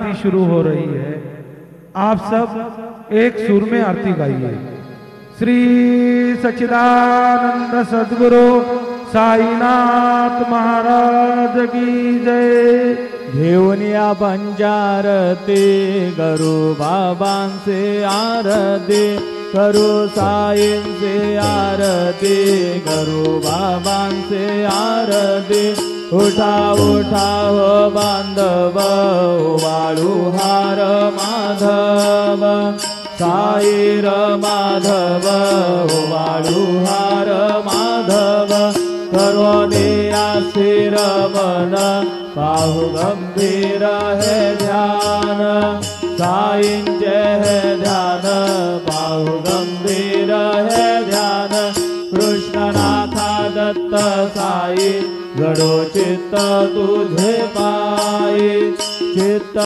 आरती शुरू हो रही है। आप सब एक सुर में आरती गाइए। श्री सच्चिदानंद सद्गुरु साईनाथ महाराज की जय। घेऊनिया पंचारती करू बाबांचे आरती, करू साईंचे आरती, करू बाबांचे आरती। उठा उठा हो बांधव वाळू हार माधव, साईर माधव वाळू हार माधव। करोने आशीर मन पाहु गंभीर है ध्यान, साईंचे है ध्यान पाहु गंभीर है ध्यान। कृष्णनाथा दत्त साई घडो चित्त तुझे पायी, चित्त